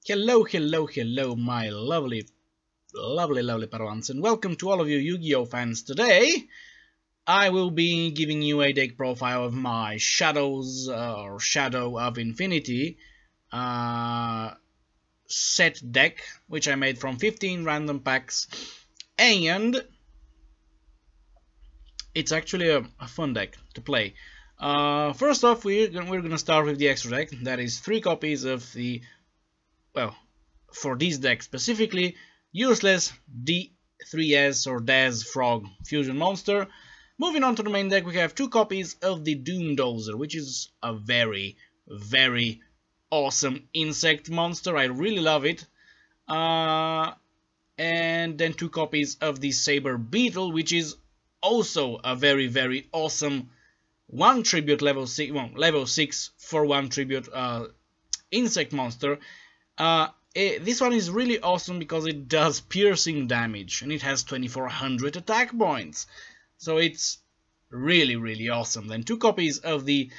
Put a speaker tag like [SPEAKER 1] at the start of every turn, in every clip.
[SPEAKER 1] Hello, hello, hello, my lovely Padawans, and welcome to all of you Yu-Gi-Oh fans. Today, I will be giving you a deck profile of my Shadows, or Shadow of Infinity set deck, which I made from 15 random packs, and it's actually a fun deck to play. First off, we're gonna start with the extra deck. That is 3 copies of the, well, for this deck specifically, useless D3S or Daz Frog Fusion Monster. Moving on to the main deck, we have 2 copies of the Doomdozer, which is a very, very awesome insect monster. I really love it. And then 2 copies of the Saber Beetle, which is also a very, very awesome 1 tribute level 6, well, level 6 for 1 tribute insect monster. This one is really awesome because it does piercing damage and it has 2400 attack points. So it's really, really awesome. Then 2 copies of the,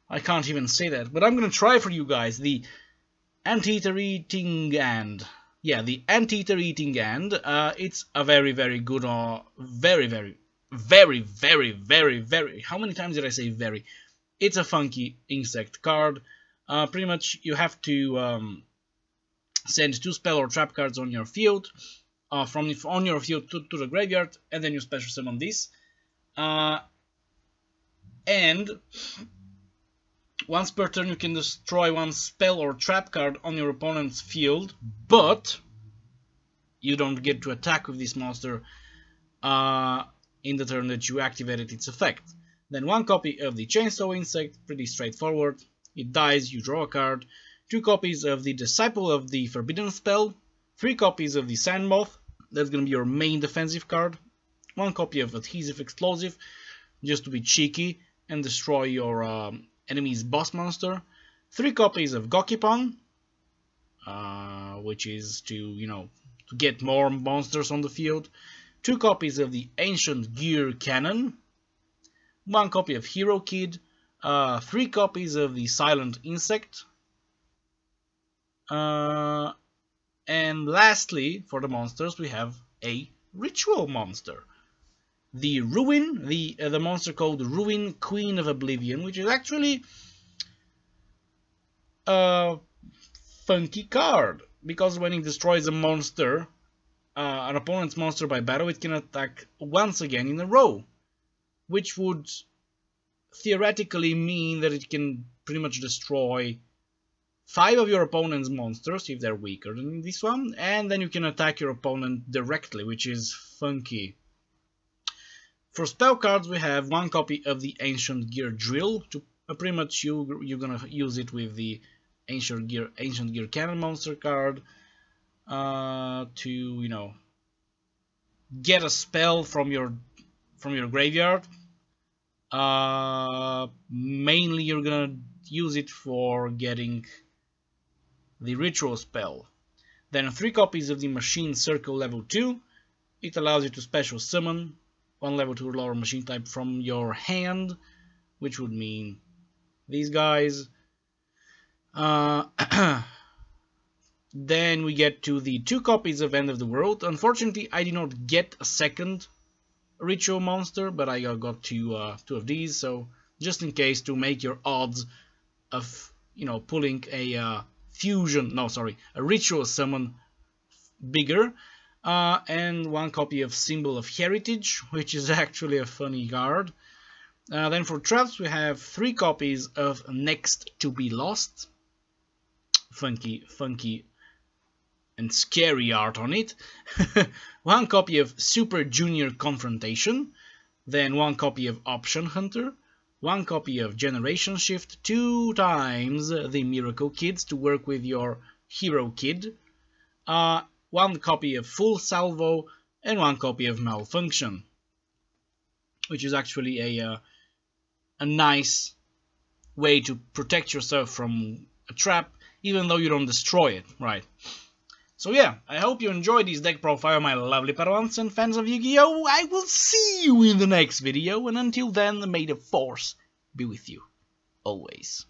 [SPEAKER 1] I can't even say that, but I'm gonna try for you guys, the Anteater Eating Ant. Yeah, the Anteater Eating Ant. It's a very, very good, very, how many times did I say very? It's a funky insect card. Pretty much you have to send 2 spell or trap cards on your field, from on your field to the graveyard, and then you special summon this. And once per turn you can destroy 1 spell or trap card on your opponent's field, but you don't get to attack with this monster in the turn that you activated its effect. Then 1 copy of the Chainsaw Insect, pretty straightforward. It dies, you draw a card. 2 copies of the Disciple of the Forbidden Spell, 3 copies of the Sand Moth, that's going to be your main defensive card, 1 copy of Adhesive Explosive, just to be cheeky and destroy your enemy's boss monster, 3 copies of Gokipon, which is to, you know, to get more monsters on the field, 2 copies of the Ancient Gear Cannon, 1 copy of Hero Kid, 3 copies of the Silent Insect, and lastly, for the monsters, we have a ritual monster. The Ruin, the monster called Ruin Queen of Oblivion, which is actually a funky card, because when it destroys a monster, an opponent's monster by battle, it can attack once again in a row, which would theoretically mean that it can pretty much destroy 5 of your opponent's monsters if they're weaker than this one, and then you can attack your opponent directly, which is funky. For spell cards, we have 1 copy of the Ancient Gear Drill. To pretty much you're gonna use it with the Ancient Gear Cannon monster card to, you know, get a spell from your graveyard. Mainly you're gonna use it for getting the ritual spell. Then 3 copies of the Machine Circle level 2. It allows you to special summon 1 level 2 lower machine type from your hand, which would mean these guys. Then we get to the 2 copies of End of the World. Unfortunately, I did not get a second ritual monster, but I got 2 of these, so just in case, to make your odds of, you know, pulling a a ritual summon bigger. And 1 copy of Symbol of Heritage, which is actually a funny card. Then for traps, we have 3 copies of Next to be Lost. Funky and scary art on it. 1 copy of Super Junior Confrontation. Then 1 copy of Option Hunter. 1 copy of Generation Shift, 2 times the Miracle Kids to work with your Hero Kid. 1 copy of Full Salvo, and 1 copy of Malfunction, which is actually a nice way to protect yourself from a trap, even though you don't destroy it, right? So yeah, I hope you enjoyed this deck profile, my lovely Padawans and fans of Yu-Gi-Oh! I will see you in the next video, and until then, may the Force be with you, always.